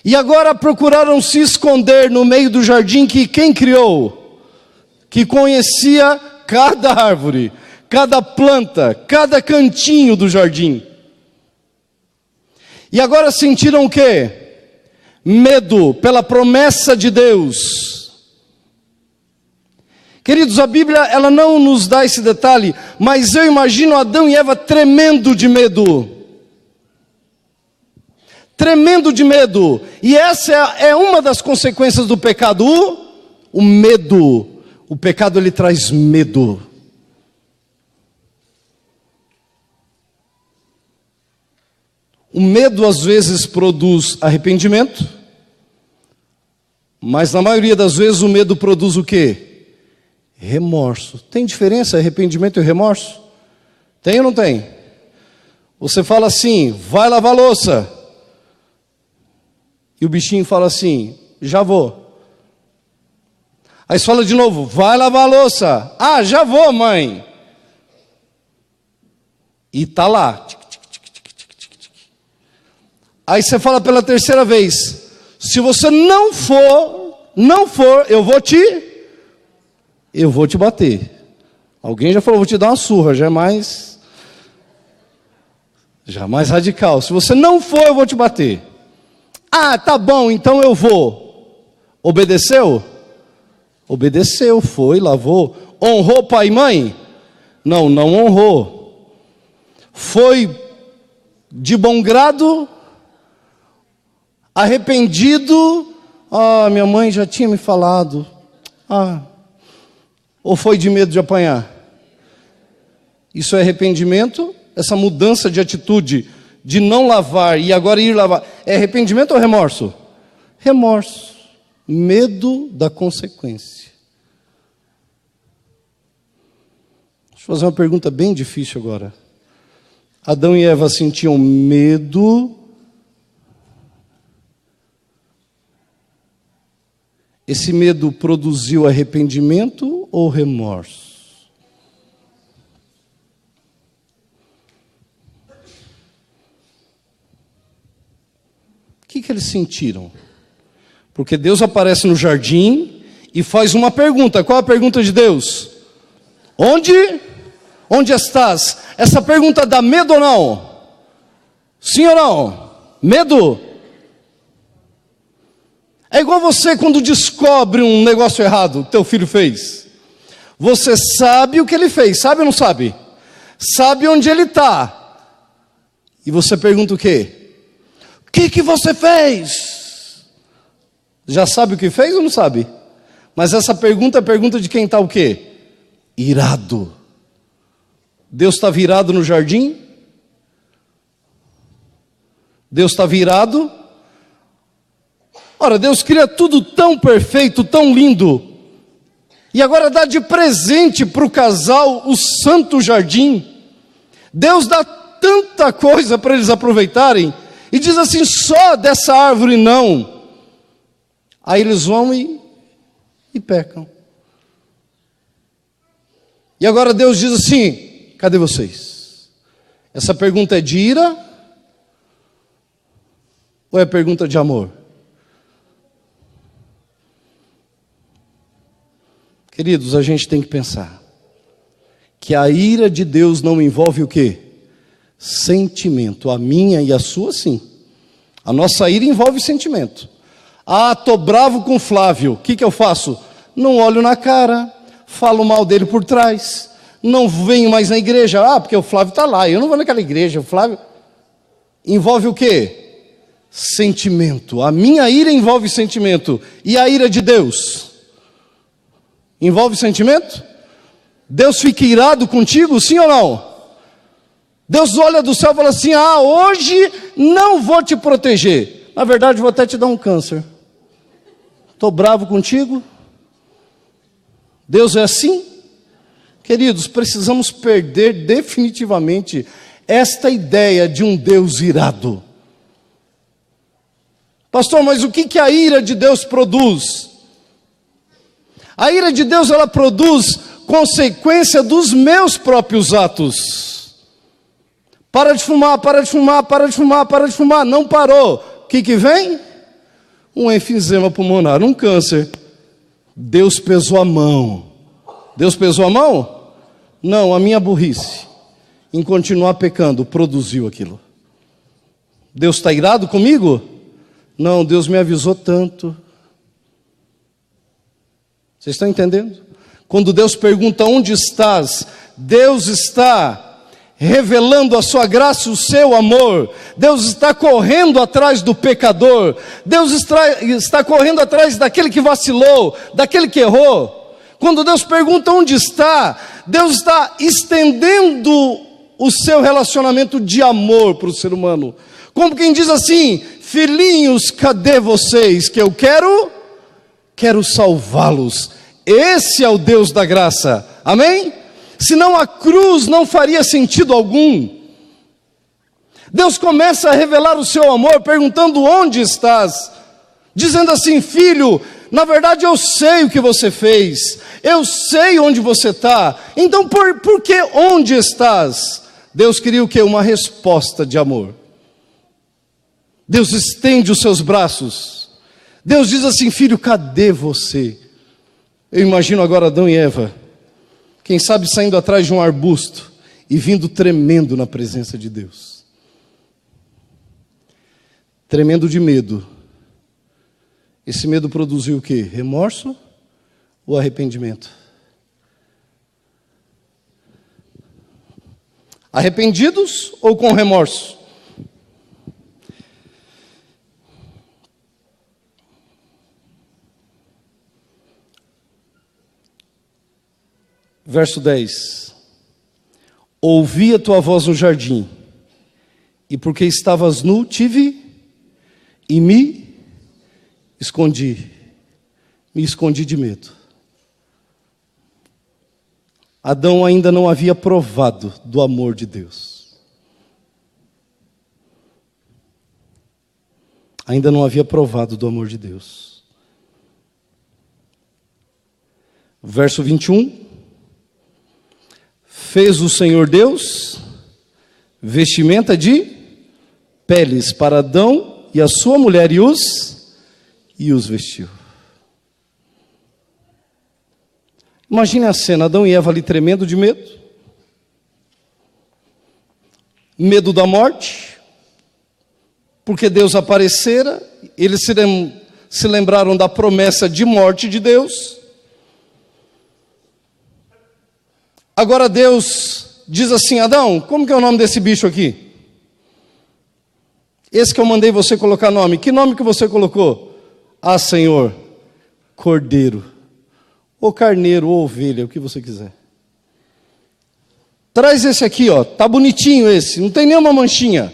E agora procuraram se esconder no meio do jardim que quem criou? Que conhecia cada árvore, cada planta, cada cantinho do jardim. E agora sentiram o quê? Medo pela promessa de Deus. Queridos, a Bíblia ela não nos dá esse detalhe, mas eu imagino Adão e Eva tremendo de medo. tremendo de medo. E essa é uma das consequências do pecado, o medo. O pecado, ele traz medo. O medo às vezes produz arrependimento, mas na maioria das vezes o medo produz o quê? Remorso. Tem diferença arrependimento e remorso? Tem ou não tem? Você fala assim, vai lavar louça. E o bichinho fala assim, já vou. Aí você fala de novo, vai lavar a louça. Ah, já vou, mãe. E está lá. Aí você fala pela terceira vez, se você não for, eu vou te bater. Alguém já falou, vou te dar uma surra, já é mais radical. Se você não for, eu vou te bater. Ah, tá bom, então eu vou. Obedeceu? Obedeceu, foi, lavou. Honrou pai e mãe? Não honrou. Foi de bom grado? Arrependido? Ah, minha mãe já tinha me falado. Ou foi de medo de apanhar? Isso é arrependimento? Essa mudança de atitude de não lavar e agora ir lavar, é arrependimento ou remorso? Remorso. Medo da consequência. Deixa eu fazer uma pergunta bem difícil agora. Adão e Eva sentiam medo. Esse medo produziu arrependimento ou remorso? O que eles sentiram? Porque Deus aparece no jardim e faz uma pergunta. Qual a pergunta de Deus? Onde estás? Essa pergunta dá medo ou não? Sim ou não? Medo? É igual você quando descobre um negócio errado que teu filho fez. Você sabe o que ele fez, sabe ou não sabe? Sabe onde ele está. E você pergunta o quê? O que você fez? Já sabe o que fez ou não sabe? Mas essa pergunta é pergunta de quem está o quê? Irado. Deus está virado no jardim? Deus está virado? Ora, Deus cria tudo tão perfeito, tão lindo, e agora dá de presente para o casal o santo jardim. Deus dá tanta coisa para eles aproveitarem, e diz assim, só dessa árvore não. Aí eles vão e pecam. E agora Deus diz assim, cadê vocês? Essa pergunta é de ira? Ou é pergunta de amor? Queridos, a gente tem que pensar que a ira de Deus não envolve o quê? Sentimento. A minha e a sua, sim. A nossa ira envolve sentimento. Ah, estou bravo com o Flávio. O que eu faço? Não olho na cara, falo mal dele por trás, não venho mais na igreja. Ah, porque o Flávio está lá, eu não vou naquela igreja. O Flávio envolve o quê? Sentimento. A minha ira envolve sentimento. E a ira de Deus? Envolve sentimento? Deus fica irado contigo, sim ou não? Deus olha do céu e fala assim, hoje não vou te proteger. Na verdade, vou até te dar um câncer. Estou bravo contigo? Deus é assim? Queridos, precisamos perder definitivamente esta ideia de um Deus irado. Pastor, mas o que a ira de Deus produz? A ira de Deus, ela produz consequência dos meus próprios atos. Para de fumar, para de fumar, para de fumar, para de fumar. Não parou. O que vem? Um enfisema pulmonar, um câncer. Deus pesou a mão. Deus pesou a mão? Não, a minha burrice em continuar pecando produziu aquilo. Deus está irado comigo? Não, Deus me avisou tanto. Vocês estão entendendo? Quando Deus pergunta onde estás, Deus está revelando a sua graça e o seu amor. Deus está correndo atrás do pecador. Deus está correndo atrás daquele que vacilou, daquele que errou. Quando Deus pergunta onde está, Deus está estendendo o seu relacionamento de amor para o ser humano. Como quem diz assim: filhinhos, cadê vocês? Que eu quero salvá-los. Esse é o Deus da graça. Amém? Senão a cruz não faria sentido algum. Deus começa a revelar o seu amor perguntando: onde estás? Dizendo assim: filho, na verdade eu sei o que você fez, eu sei onde você está, então por que onde estás? Deus queria o quê? Uma resposta de amor. Deus estende os seus braços. Deus diz assim: filho, cadê você? Eu imagino agora Adão e Eva, quem sabe saindo atrás de um arbusto e vindo tremendo na presença de Deus. Tremendo de medo. Esse medo produziu o quê? Remorso ou arrependimento? Arrependidos ou com remorso? Verso 10: ouvi a tua voz no jardim, e porque estavas nu, tive e me escondi de medo. Adão ainda não havia provado do amor de Deus. Ainda não havia provado do amor de Deus. Verso 21. Fez o Senhor Deus vestimenta de peles para Adão e a sua mulher e os vestiu. Imagine a cena: Adão e Eva ali tremendo de medo. Medo da morte, porque Deus aparecera. Eles se lembraram da promessa de morte de Deus. Agora Deus diz assim: Adão, como que é o nome desse bicho aqui? Esse que eu mandei você colocar nome. Que nome que você colocou? Ah, Senhor, cordeiro, ou carneiro, ou ovelha, o que você quiser. Traz esse aqui, ó. Tá bonitinho esse, não tem nenhuma manchinha.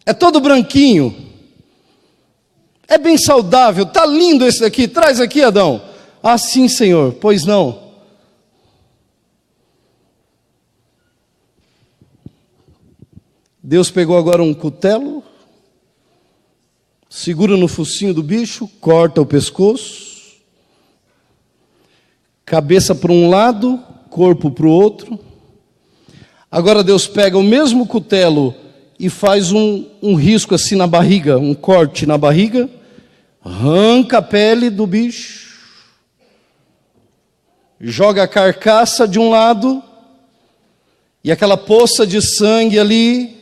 É todo branquinho. É bem saudável, tá lindo esse daqui. Traz aqui, Adão. Ah, sim, Senhor. Pois não. Deus pegou agora um cutelo, segura no focinho do bicho, corta o pescoço, cabeça para um lado, corpo para o outro. Agora Deus pega o mesmo cutelo e faz um risco assim na barriga, um corte na barriga, arranca a pele do bicho, joga a carcaça de um lado e aquela poça de sangue ali.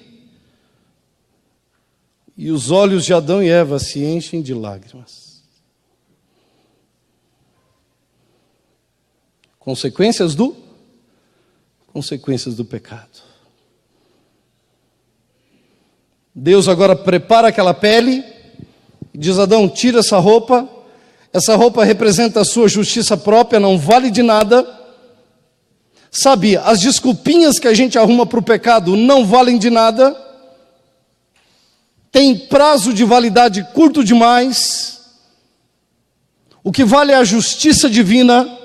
E os olhos de Adão e Eva se enchem de lágrimas. Consequências do pecado. Deus agora prepara aquela pele e diz: Adão, tira essa roupa. Essa roupa representa a sua justiça própria, não vale de nada. Sabe, as desculpinhas que a gente arruma para o pecado não valem de nada. Tem prazo de validade curto demais. O que vale é a justiça divina,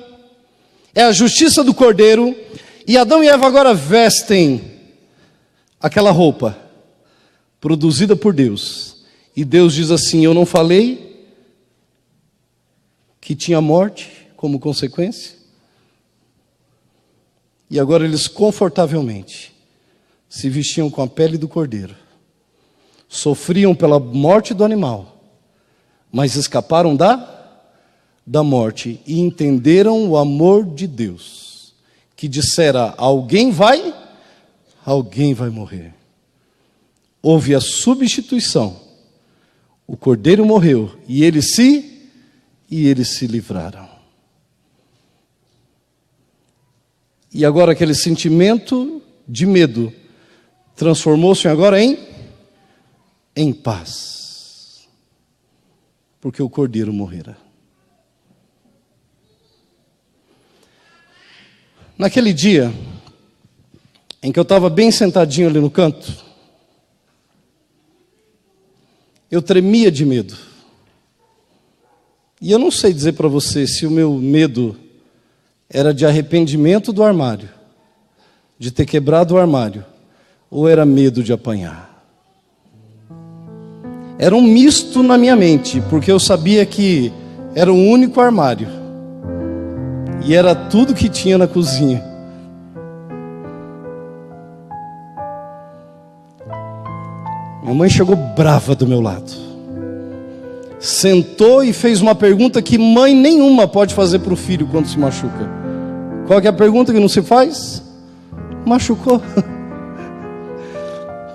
é a justiça do Cordeiro. E Adão e Eva agora vestem aquela roupa produzida por Deus. E Deus diz assim: eu não falei que tinha morte como consequência? E agora eles confortavelmente se vestiam com a pele do Cordeiro. Sofriam pela morte do animal, mas escaparam da morte e entenderam o amor de Deus, que dissera: alguém vai morrer. Houve a substituição. O Cordeiro morreu e eles se livraram. E agora aquele sentimento de medo transformou-se agora em paz, porque o cordeiro morrera. Naquele dia em que eu estava bem sentadinho ali no canto, eu tremia de medo. E eu não sei dizer para você se o meu medo era de arrependimento do armário, de ter quebrado o armário, ou era medo de apanhar. Era um misto na minha mente, porque eu sabia que era o único armário, e era tudo que tinha na cozinha. Minha mãe chegou brava do meu lado, sentou e fez uma pergunta que mãe nenhuma pode fazer para o filho quando se machuca. Qual que é a pergunta que não se faz? Machucou.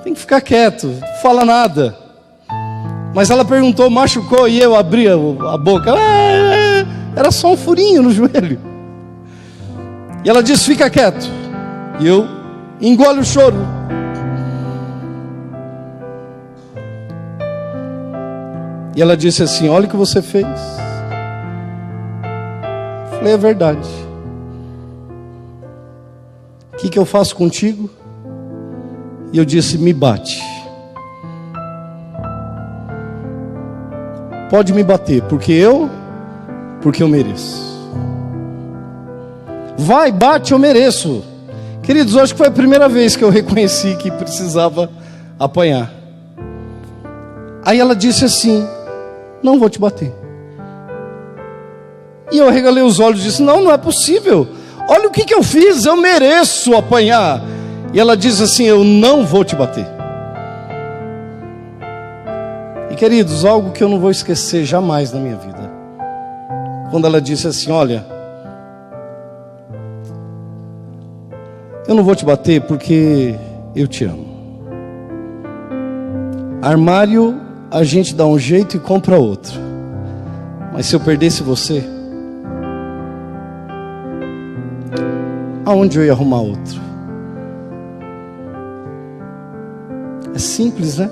Tem que ficar quieto, não fala nada. Mas ela perguntou, machucou? E eu abri a boca. Era só um furinho no joelho. E ela disse, fica quieto. E eu engole o choro. E ela disse assim, olha o que você fez. Eu falei, é verdade. O que eu faço contigo? E eu disse, me bate. Pode me bater, porque eu mereço. Vai, bate, eu mereço. Queridos, acho que foi a primeira vez que eu reconheci que precisava apanhar. Aí ela disse assim, não vou te bater. E eu arregalei os olhos e disse, não é possível. Olha o que eu fiz, eu mereço apanhar. E ela disse assim, eu não vou te bater. E queridos, algo que eu não vou esquecer jamais na minha vida. Quando ela disse assim, olha, eu não vou te bater porque eu te amo. Armário a gente dá um jeito e compra outro. Mas se eu perdesse você, aonde eu ia arrumar outro? É simples, né?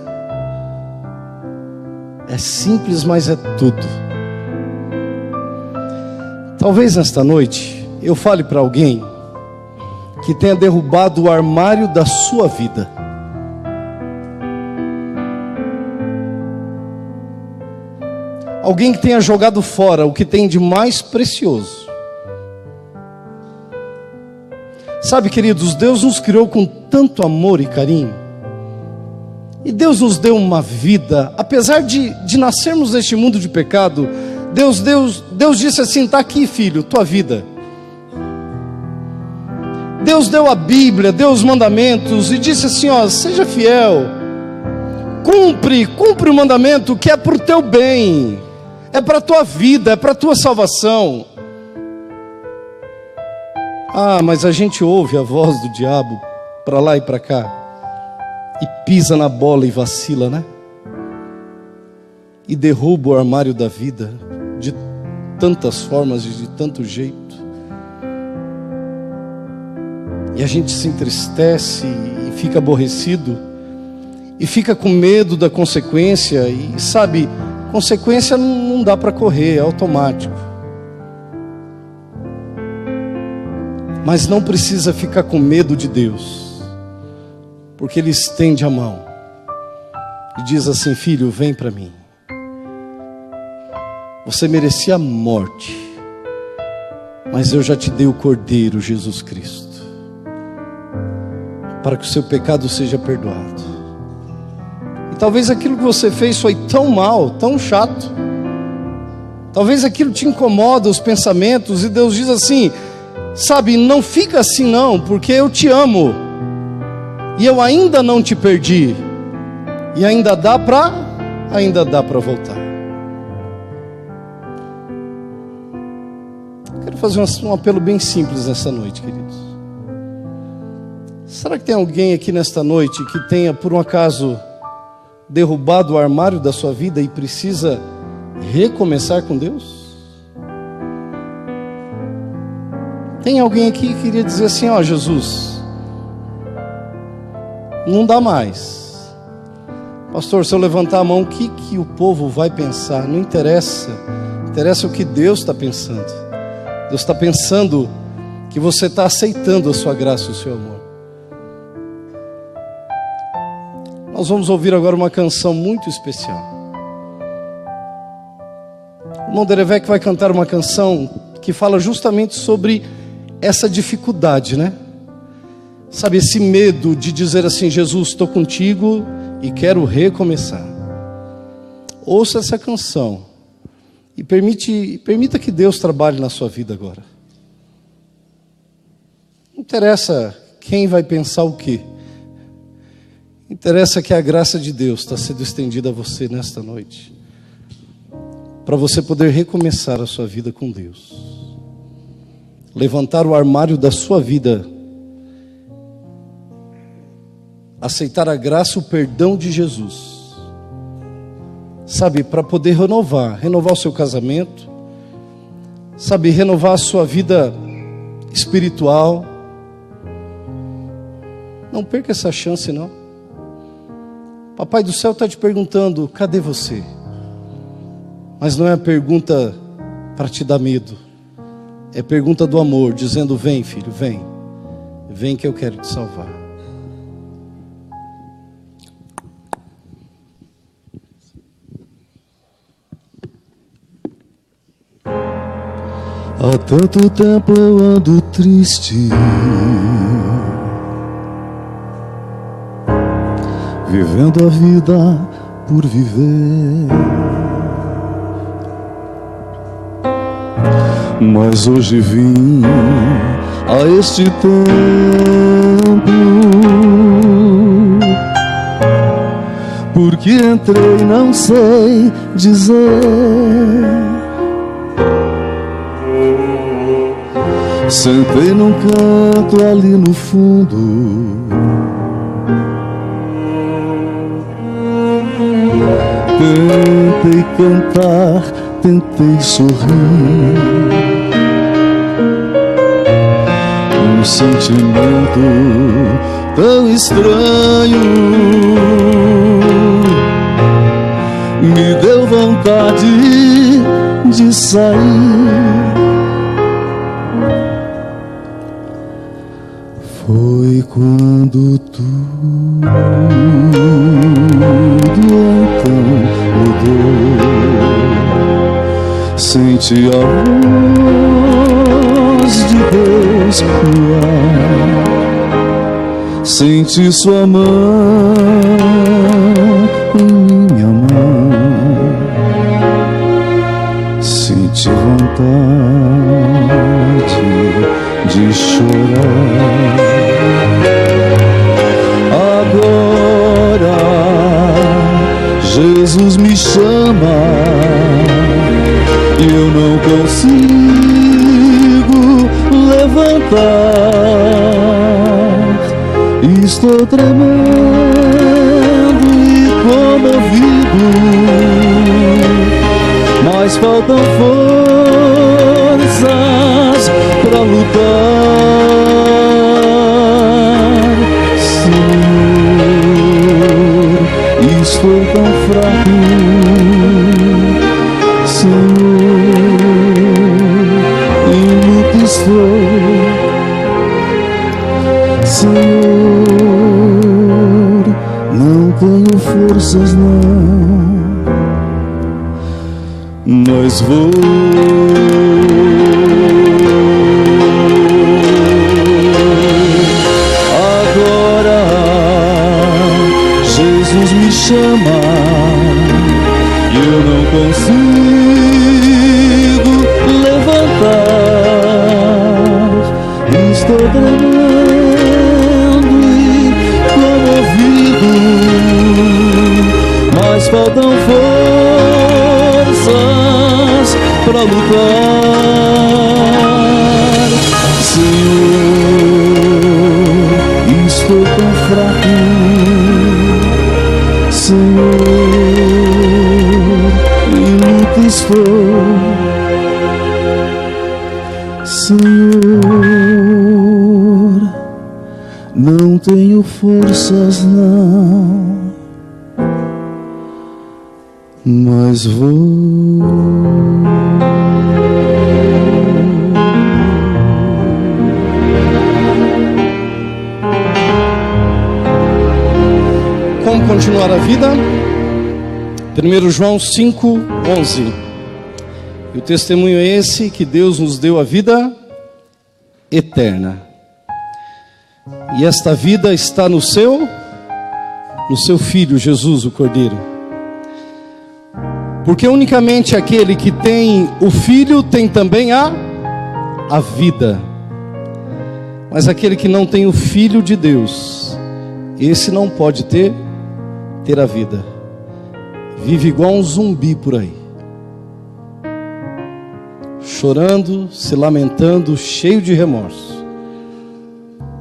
É simples, mas é tudo. Talvez nesta noite eu fale para alguém que tenha derrubado o armário da sua vida. Alguém que tenha jogado fora o que tem de mais precioso. Sabe, queridos, Deus nos criou com tanto amor e carinho. E Deus nos deu uma vida, apesar de nascermos neste mundo de pecado, Deus disse assim, está aqui filho, tua vida. Deus deu a Bíblia, deu os mandamentos e disse assim, ó, seja fiel, cumpre o mandamento que é para o teu bem, é para a tua vida, é para a tua salvação. Ah, mas a gente ouve a voz do diabo para lá e para cá, e pisa na bola e vacila, né? E derruba o armário da vida de tantas formas e de tanto jeito. E a gente se entristece e fica aborrecido e fica com medo da consequência. E sabe, consequência não dá para correr, é automático. Mas não precisa ficar com medo de Deus, porque Ele estende a mão e diz assim, filho, vem para mim. Você merecia a morte, mas eu já te dei o Cordeiro Jesus Cristo, para que o seu pecado seja perdoado. E talvez aquilo que você fez foi tão mal, tão chato, talvez aquilo te incomoda, os pensamentos, e Deus diz assim, sabe, não fica assim não, porque eu te amo, e eu ainda não te perdi, e ainda dá para voltar. Quero fazer um apelo bem simples nessa noite, queridos. Será que tem alguém aqui nesta noite que tenha, por um acaso, derrubado o armário da sua vida e precisa recomeçar com Deus? Tem alguém aqui que queria dizer assim, ó, Jesus, não dá mais. Pastor, se eu levantar a mão, o que o povo vai pensar? Não interessa. Interessa o que Deus está pensando. Deus está pensando que você está aceitando a sua graça e o seu amor. Nós vamos ouvir agora uma canção muito especial. O irmão Derevec vai cantar uma canção que fala justamente sobre essa dificuldade, né? Sabe, esse medo de dizer assim: Jesus, estou contigo e quero recomeçar. Ouça essa canção e permita que Deus trabalhe na sua vida agora. Não interessa quem vai pensar o quê. Interessa que a graça de Deus está sendo estendida a você nesta noite, para você poder recomeçar a sua vida com Deus, levantar o armário da sua vida, aceitar a graça e o perdão de Jesus, sabe, para poder renovar o seu casamento, sabe, renovar a sua vida espiritual. Não perca essa chance, não. Papai do céu está te perguntando: cadê você? Mas não é a pergunta para te dar medo, é pergunta do amor, dizendo: vem filho, vem que eu quero te salvar. Há tanto tempo eu ando triste, vivendo a vida por viver. Mas hoje vim a este tempo, porque entrei, não sei dizer. Sentei num canto ali no fundo, tentei cantar, tentei sorrir. Um sentimento tão estranho me deu vontade de sair. Foi quando tudo então mudou. Senti a voz de Deus no ar, senti sua mão em minha mão, senti vontade de chorar. Agora Jesus me chama e eu não consigo levantar. Estou tremendo e comovido, mas faltam forças para lutar. Senhor, estou tão fraco. Senhor, em luta estou. Senhor, não tenho forças não, mas vou. Agora Jesus me chama e eu não consigo levantar. Estou tremendo e comovido, mas faltam forças para lutar. Senhor, estou tão fraco. Senhor, em luta estou. Senhor, não tenho forças não, mas vou. Como continuar a vida? 1 João 5:11. E o testemunho é esse, que Deus nos deu a vida eterna. E esta vida está no seu Filho, Jesus, o Cordeiro. Porque unicamente aquele que tem o Filho tem também a vida. Mas aquele que não tem o Filho de Deus, esse não pode ter a vida. Vive igual um zumbi por aí, chorando, se lamentando, cheio de remorso.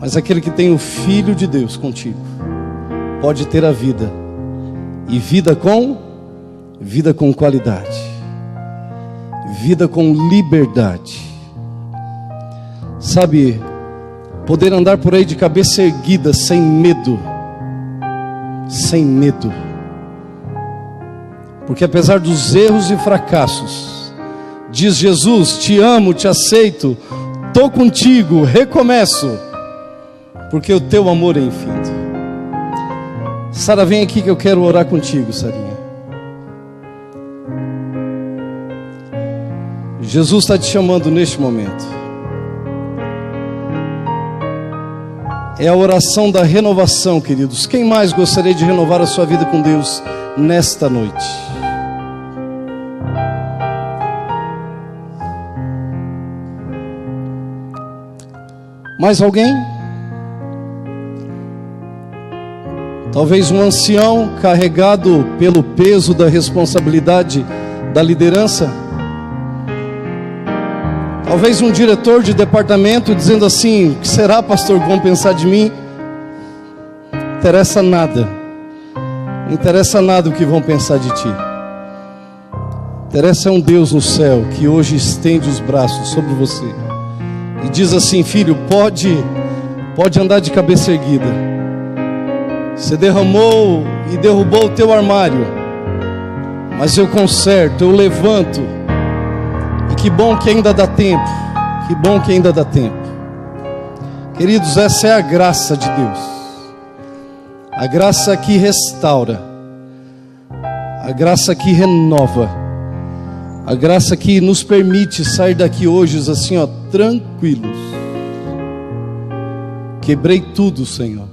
Mas aquele que tem o Filho de Deus contigo pode ter a vida, e vida com qualidade, vida com liberdade. Sabe, poder andar por aí de cabeça erguida, sem medo. Porque apesar dos erros e fracassos, diz Jesus: te amo, te aceito, estou contigo, recomeço, porque o teu amor é infinito. Sara, vem aqui que eu quero orar contigo, Sarinha. Jesus está te chamando neste momento. É a oração da renovação, queridos. Quem mais gostaria de renovar a sua vida com Deus nesta noite? Mais alguém? Talvez um ancião carregado pelo peso da responsabilidade da liderança. Talvez um diretor de departamento dizendo assim: o que será, pastor, que vão pensar de mim? Não interessa nada. Não interessa nada o que vão pensar de ti. Interessa um Deus no céu que hoje estende os braços sobre você e diz assim: filho, pode andar de cabeça erguida. Você derramou e derrubou o teu armário, mas eu conserto, eu levanto. E que bom que ainda dá tempo. Que bom que ainda dá tempo. Queridos, essa é a graça de Deus. A graça que restaura, a graça que renova, a graça que nos permite sair daqui hoje assim, ó, tranquilos. Quebrei tudo, Senhor.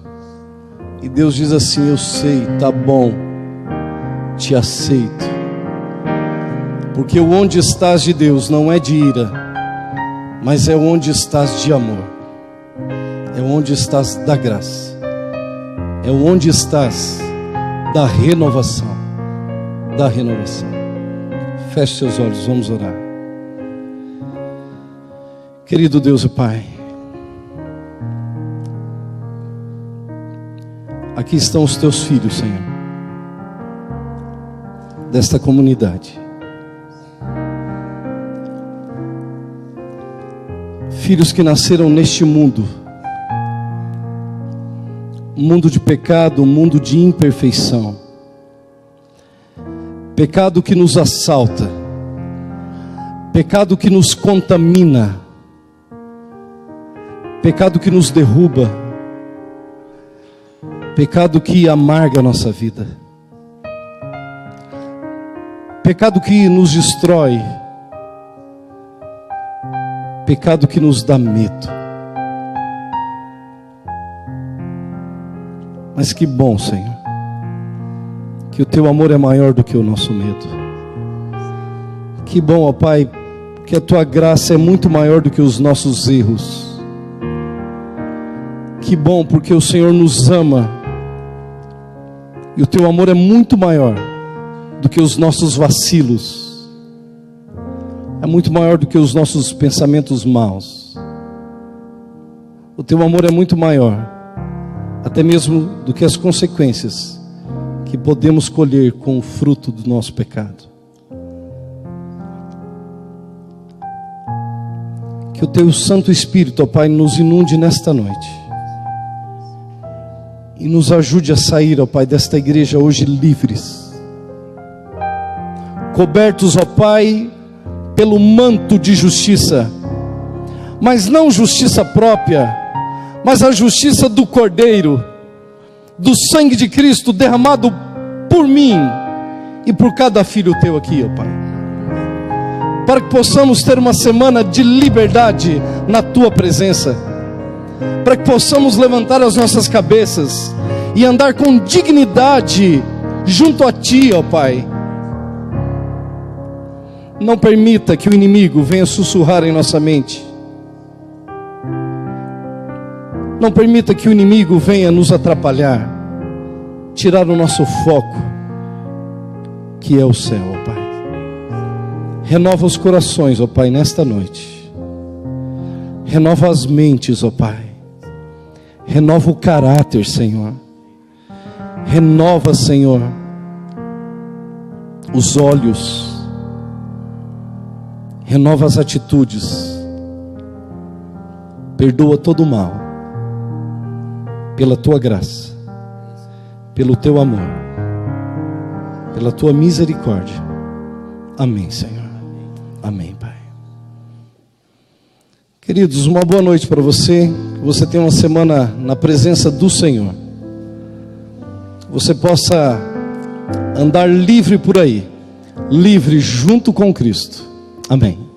E Deus diz assim: eu sei, tá bom, te aceito. Porque o onde estás de Deus não é de ira, mas é onde estás de amor. É onde estás da graça. É onde estás da renovação. Da renovação. Feche seus olhos, vamos orar. Querido Deus e Pai, aqui estão os teus filhos, Senhor, desta comunidade. Filhos que nasceram neste mundo, um mundo de pecado, um mundo de imperfeição, pecado que nos assalta, pecado que nos contamina, pecado que nos derruba, pecado que amarga a nossa vida, pecado que nos destrói, pecado que nos dá medo. Mas que bom, Senhor, que o teu amor é maior do que o nosso medo. Que bom, ó Pai, que a tua graça é muito maior do que os nossos erros. Que bom, porque o Senhor nos ama e o teu amor é muito maior do que os nossos vacilos. É muito maior do que os nossos pensamentos maus. O teu amor é muito maior, até mesmo do que as consequências que podemos colher com o fruto do nosso pecado. Que o teu Santo Espírito, ó Pai, nos inunde nesta noite. E nos ajude a sair, ó Pai, desta igreja hoje livres, cobertos, ó Pai, pelo manto de justiça, mas não justiça própria, mas a justiça do Cordeiro, do sangue de Cristo derramado por mim e por cada filho teu aqui, ó Pai, para que possamos ter uma semana de liberdade na tua presença, para que possamos levantar as nossas cabeças e andar com dignidade junto a ti, ó Pai. Não permita que o inimigo venha sussurrar em nossa mente. Não permita que o inimigo venha nos atrapalhar, tirar o nosso foco, que é o céu, ó Pai. Renova os corações, ó Pai, nesta noite. Renova as mentes, ó Pai. Renova o caráter, Senhor. Renova, Senhor, os olhos. Renova as atitudes. Perdoa todo o mal, pela tua graça, pelo teu amor, pela tua misericórdia. Amém, Senhor. Amém, Pai. Queridos, uma boa noite para você. Que você tenha uma semana na presença do Senhor. Você possa andar livre por aí, livre junto com Cristo. Amém.